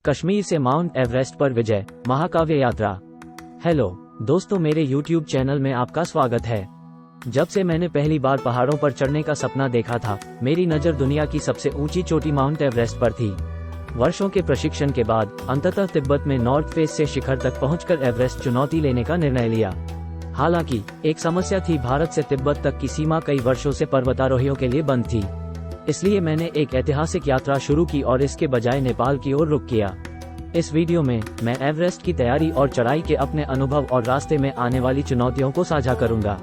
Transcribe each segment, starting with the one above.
कश्मीर से mount Everest पर विजय, महाकाव्य यात्रा। हेलो दोस्तों, मेरे यूट्यूब चैनल में आपका स्वागत है। जब से मैंने पहली बार पहाड़ों पर चढ़ने का सपना देखा था, मेरी नज़र दुनिया की सबसे ऊंची चोटी माउंट एवरेस्ट पर थी। वर्षों के प्रशिक्षण के बाद अंततः तिब्बत में नॉर्थ फेस से शिखर तक पहुंचकर एवरेस्ट चुनौती लेने का निर्णय लिया। हालांकि एक समस्या थी, भारत से तिब्बत तक की सीमा कई वर्षों से पर्वतारोहियों के लिए बंद थी। इसलिए मैंने एक ऐतिहासिक यात्रा शुरू की और इसके बजाय नेपाल की ओर रुख किया। इस वीडियो में मैं एवरेस्ट की तैयारी और चढ़ाई के अपने अनुभव और रास्ते में आने वाली चुनौतियों को साझा करूंगा।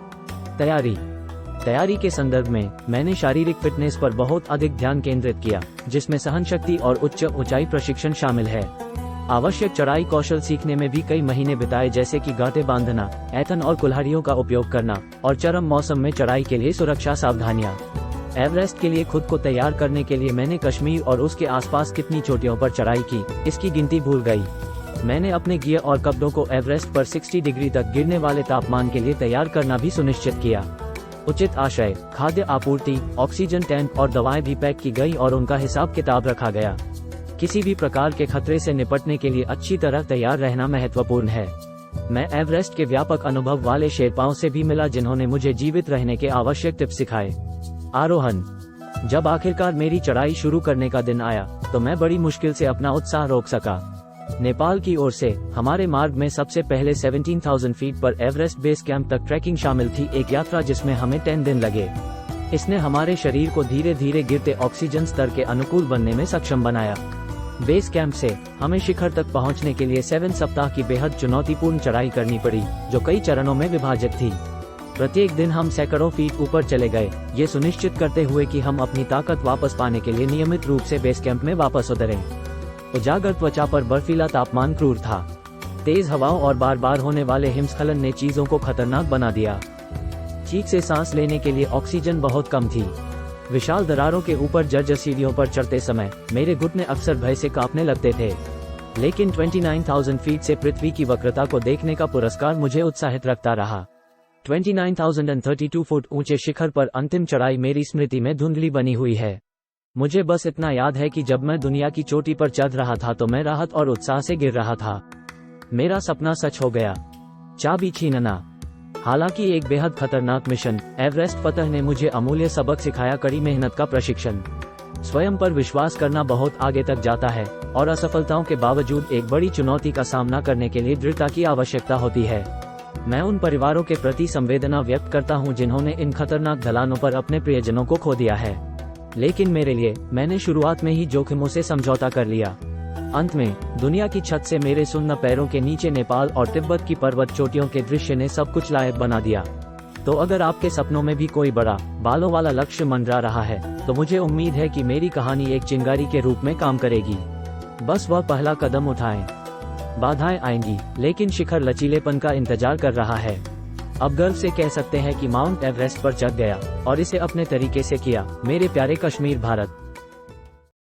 तैयारी के संदर्भ में मैंने शारीरिक फिटनेस पर बहुत अधिक ध्यान केंद्रित किया, जिसमें सहनशक्ति और उच्च ऊंचाई प्रशिक्षण शामिल है। आवश्यक चढ़ाई कौशल सीखने में भी कई महीने बिताए, जैसे कि गांठें बांधना, ऐंथन और कुल्हाड़ियों का उपयोग करना और चरम मौसम में चढ़ाई के लिए सुरक्षा सावधानियां। एवरेस्ट के लिए खुद को तैयार करने के लिए मैंने कश्मीर और उसके आसपास कितनी चोटियों पर चढ़ाई की, इसकी गिनती भूल गई। मैंने अपने गियर और कपड़ों को एवरेस्ट पर 60 डिग्री तक गिरने वाले तापमान के लिए तैयार करना भी सुनिश्चित किया। उचित आश्रय, खाद्य आपूर्ति, ऑक्सीजन टैंक और दवाएं भी पैक की गई और उनका हिसाब किताब रखा गया। किसी भी प्रकार के खतरे से निपटने के लिए अच्छी तरह तैयार रहना महत्वपूर्ण है। मैं एवरेस्ट के व्यापक अनुभव वाले शेरपाओं से भी मिला, जिन्होंने मुझे जीवित रहने के आवश्यक टिप्स सिखाए। आरोहण। जब आखिरकार मेरी चढ़ाई शुरू करने का दिन आया, तो मैं बड़ी मुश्किल से अपना उत्साह रोक सका। नेपाल की ओर से हमारे मार्ग में सबसे पहले 17,000 फीट पर एवरेस्ट बेस कैंप तक ट्रैकिंग शामिल थी, एक यात्रा जिसमें हमें 10 दिन लगे। इसने हमारे शरीर को धीरे धीरे गिरते ऑक्सीजन स्तर के अनुकूल बनने में सक्षम बनाया। बेस कैंप से हमें शिखर तक पहुंचने के लिए 7 सप्ताह की बेहद चुनौतीपूर्ण चढ़ाई करनी पड़ी, जो कई चरणों में विभाजित थी। प्रत्येक दिन हम सैकड़ों फीट ऊपर चले गए, ये सुनिश्चित करते हुए कि हम अपनी ताकत वापस पाने के लिए नियमित रूप से बेस कैंप में वापस उतरें। उजागर त्वचा पर बर्फीला तापमान क्रूर था। तेज हवाओं और बार बार होने वाले हिमस्खलन ने चीजों को खतरनाक बना दिया। ठीक से सांस लेने के लिए ऑक्सीजन बहुत कम थी। विशाल दरारों के ऊपर जर्जर सीढ़ियों पर चढ़ते समय मेरे घुटने अक्सर भय से कांपने लगते थे, लेकिन 29,000 फीट से पृथ्वी की वक्रता को देखने का पुरस्कार मुझे उत्साहित रखता रहा। 29,032 फुट ऊंचे शिखर पर अंतिम चढ़ाई मेरी स्मृति में धुंधली बनी हुई है। मुझे बस इतना याद है कि जब मैं दुनिया की चोटी पर चढ़ रहा था तो मैं राहत और उत्साह से गिर रहा था। मेरा सपना सच हो गया। चाबी छीनना। हालांकि एक बेहद खतरनाक मिशन, एवरेस्ट फतह ने मुझे अमूल्य सबक सिखाया। कड़ी मेहनत का प्रशिक्षण, स्वयं पर विश्वास करना बहुत आगे तक जाता है, और असफलताओं के बावजूद एक बड़ी चुनौती का सामना करने के लिए दृढ़ता की आवश्यकता होती है। मैं उन परिवारों के प्रति संवेदना व्यक्त करता हूं जिन्होंने इन खतरनाक ढलानों पर अपने प्रियजनों को खो दिया है, लेकिन मेरे लिए मैंने शुरुआत में ही जोखिमों से समझौता कर लिया। अंत में दुनिया की छत से मेरे सुन्न पैरों के नीचे नेपाल और तिब्बत की पर्वत चोटियों के दृश्य ने सब कुछ लायक बना दिया। तो अगर आपके सपनों में भी कोई बड़ा बालों वाला लक्ष्य मंडरा रहा है, तो मुझे उम्मीद है कि मेरी कहानी एक चिंगारी के रूप में काम करेगी। बस वह पहला कदम उठाएं। बाधाएं आएंगी, लेकिन शिखर लचीलेपन का इंतजार कर रहा है। अब गर्व से कह सकते हैं कि माउंट एवरेस्ट पर चढ़ गया और इसे अपने तरीके से किया। मेरे प्यारे कश्मीर भारत।